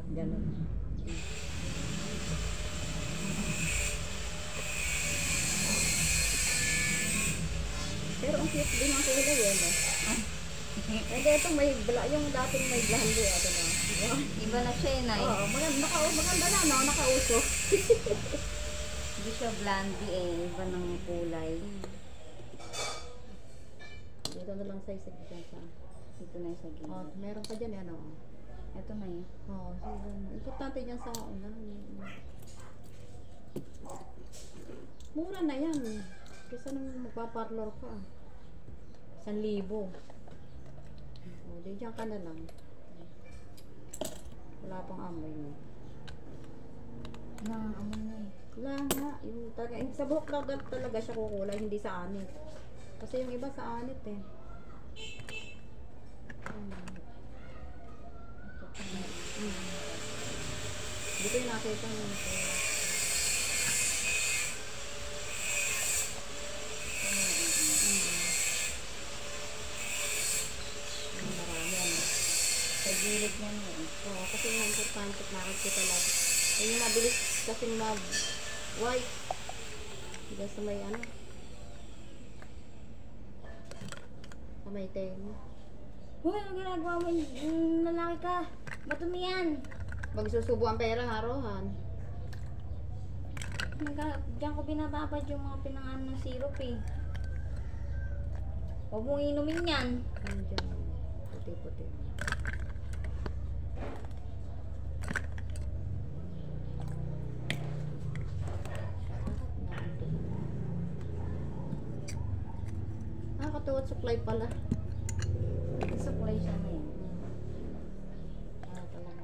Ganun. Pero ang cute din ang kulay yan eh. Hindi, ito may yung dating may blonde ito na. Wow. Iba na siya eh, Oo, maganda na, no? Nakauso. Hindi siya blondie eh, iba ng kulay. Dito na lang sa isa dyan sa. Ito na yung sa gilid. Oh, meron pa dyan ano. Ito na yun. Oo, importante dyan sa mura na yan. Kasi nung magpa-parlor ka. 1,000. O, di dyan ka na lang. Wala pang amoy mo. Amoy na eh. Wala nga. Yung sa buhok lang talaga siya kukulay, hindi sa anit. Kasi yung iba sa anit eh. Dito yung nakita mo ito. Marami ano. Sa gilid niya na eh. Oo, kasi yung importante nakikita lang. Yung mabilis kasing white. Diba sa may ano? Sa may tenga. Hoy, ano ginagawa mo? Lalaki ka. Matumi yan. Magsusubo ang pera, harohan. Diyan ko binababad yung mga pinangalan ng syrup eh. Huwag mong inumin yan. Diyan. Puti-puti. Katuwat supply pala. Supply siya na yun. Talaga.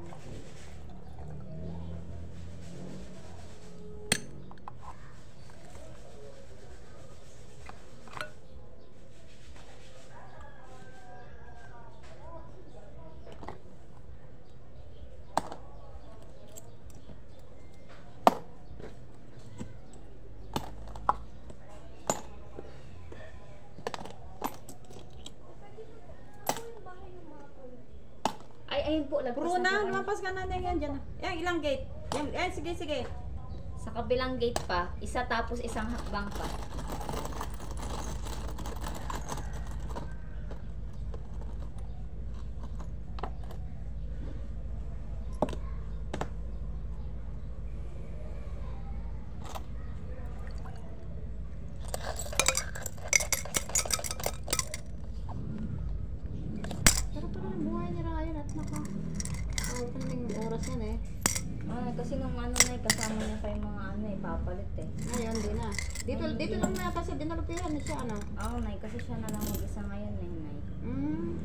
Ayun po, Puro na, lumampas ka na yan dyan. Yan, ilang gate? Yan, sige. Sa kabilang gate pa, isa tapos isang hakbang pa. Pero parang yung buhay ni Ryan at kahit pa naman yung oras yan eh. Kasi nung ano na kasama niya pa yung mga ano papalit eh. Ngayon, di na. Dito lang na kasi dinalupihan na siya, ano? Oo, Nay, kasi siya na lang mag-isa ngayon eh, Nay. Hmm.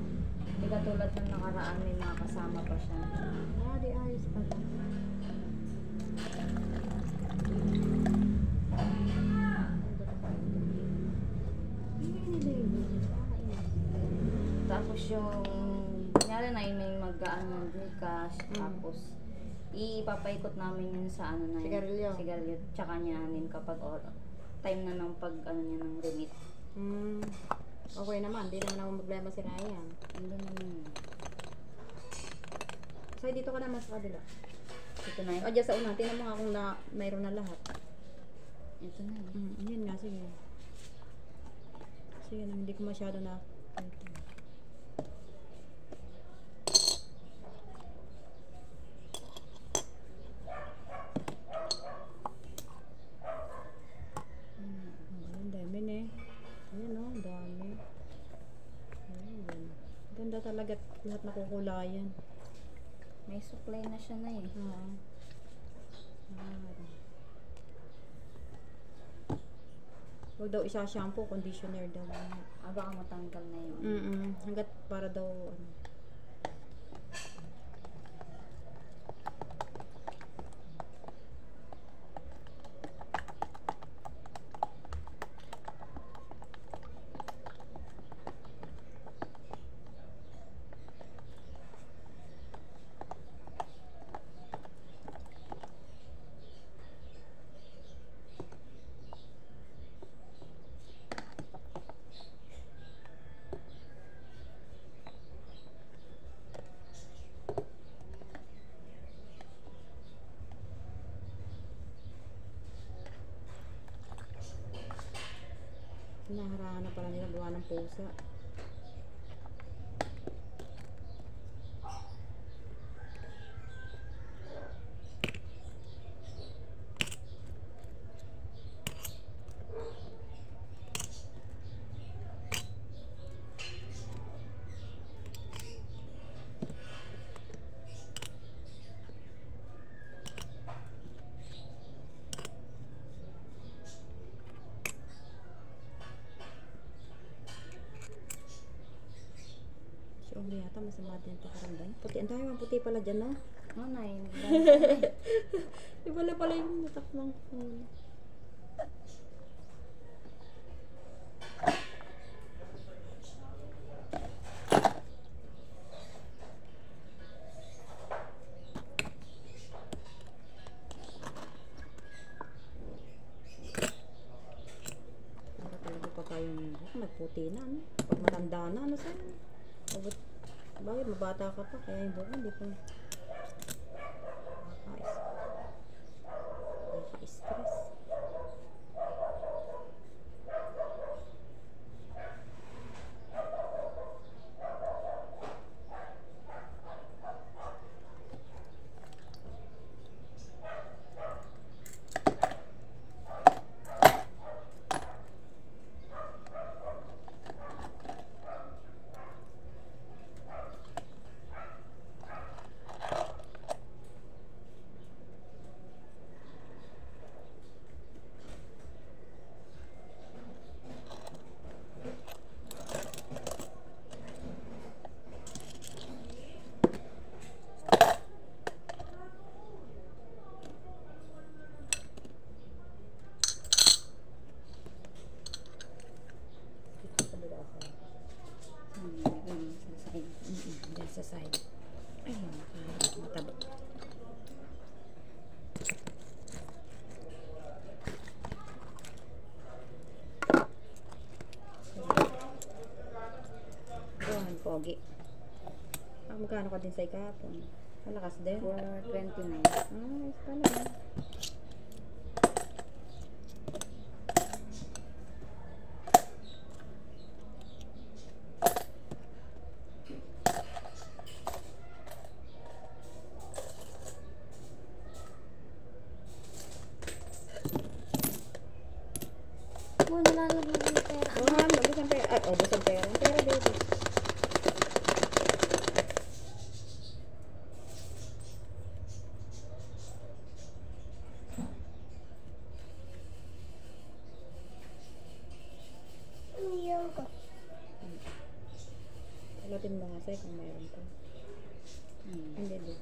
Hindi katulad ng nakaraan, may mga kasama pa siya. Di ayos pala. Tapos yung, kunyari na may mag-ano ng Gcash, tapos ipapaikot namin yun sa ano na Sigarilyo. Sigarilyo. Tsaka niyanin kapag time na ng pag ano niya ng remit. Okay naman, di naman ako problema si Ryan. Ano naman yun. So, dito ka naman sa kabila. Ito na yun. O, dyan sa una, tingnan mo nga kung mayroon na lahat. Ito na yun. Yun nga, sige. Sige, hindi ko masyado na. Ang dami eh. Ayan o, ang dami. Ayan. Ganda talaga lahat nakukulayan. May supply na siya na eh. Oo. Huwag daw isa-shampoo, conditioner daw. Baka matanggal na yun. Hanggat para daw, ano. Naharangan na pala nila gawa ng pusa. Si Umi yata masama din ito karamdam. Puti, ang dami mga puti pala dyan, no? Ano na yun? Iba pala yung natak ng phone. Talaga pa kayong nagputi na, ano? Pag matanda na, ano sa'yo? Bakit mabata ka pa? Kaya yung buka, hindi pa. Nakaka-stress. Diyan sa side. Ayun, mataba. Buwan, pogi. Magkano ka din sa ikapon? Malakas din? 429. Ayos pala. Wala nalalagay yung pera. Ubus ang pera. Ay, ubus ang pera. Ang pera, baby. Latin mo nga sa'yo kung mayroon pa. Hindi, di.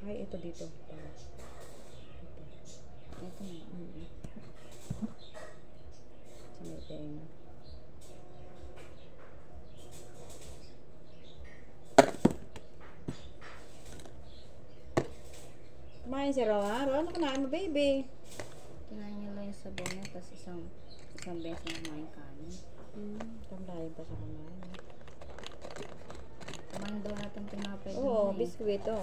Ay, ito dito. Ito na. Sa may tenga. Kumain si Roa. Roa, ano kumain mo, baby? Kinain niya lang yung sabaw niya, tapos isang beses na kumain kanin. Tamlayan pa sa kumain. Kumain daw natin tinapay. Oo, biskuit. Oo.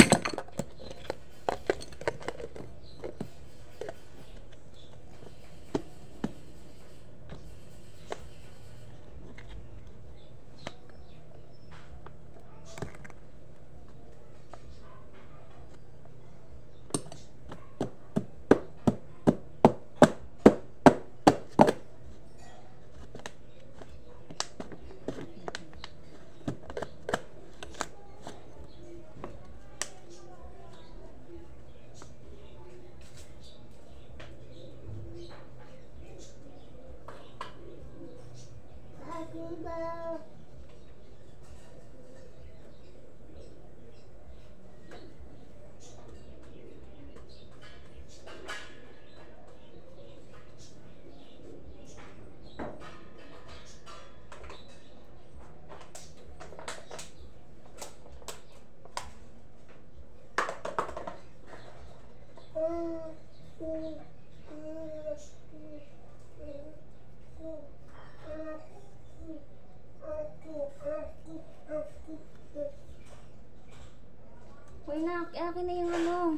Hoy na, akin na yung ano.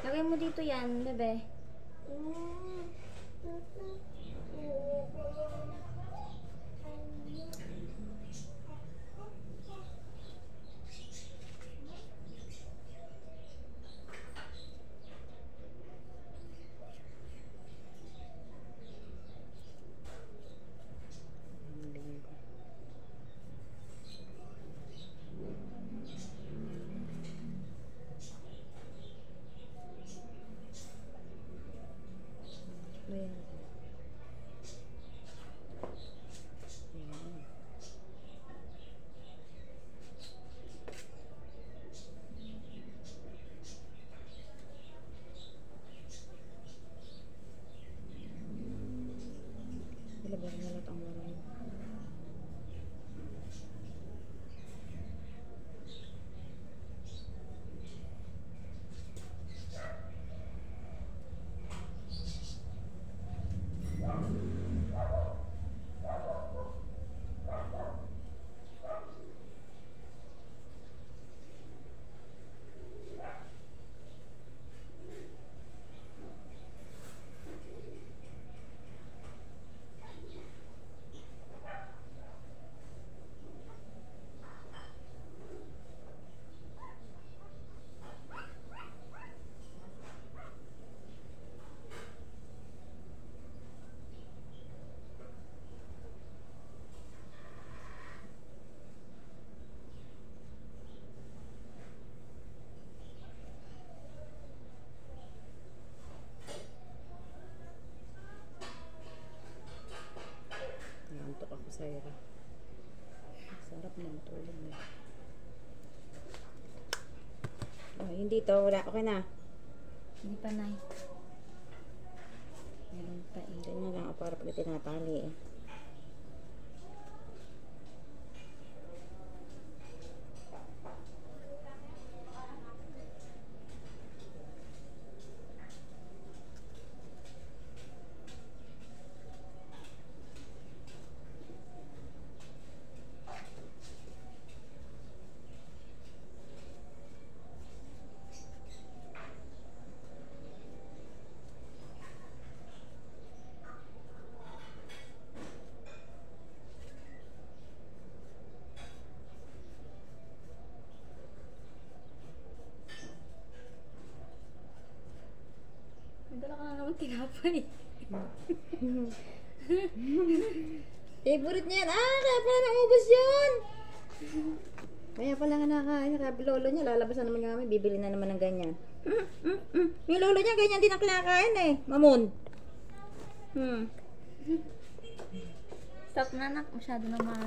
Lagay mo dito yan, bebe. Ayan. Ilabas na lahat ang marami. Nantok ako sa ira. Sarap ng tulog na. Oh, hindi to. Wala. Okay na. Hindi pa, Nay. Meron pa eh. Ganyan lang ako para pag tinatali eh. Nagdala ka na naman tinapay. Favorite niya yan. Ah, kaya pala naubos yun. Kaya pala nga nakain. Kaya lolo niya, lalabas na naman kami. Bibili na naman ng ganyan. Yung lolo niya, ganyan din ang kinakain eh. Mamon. Stop na, nak. Masyado na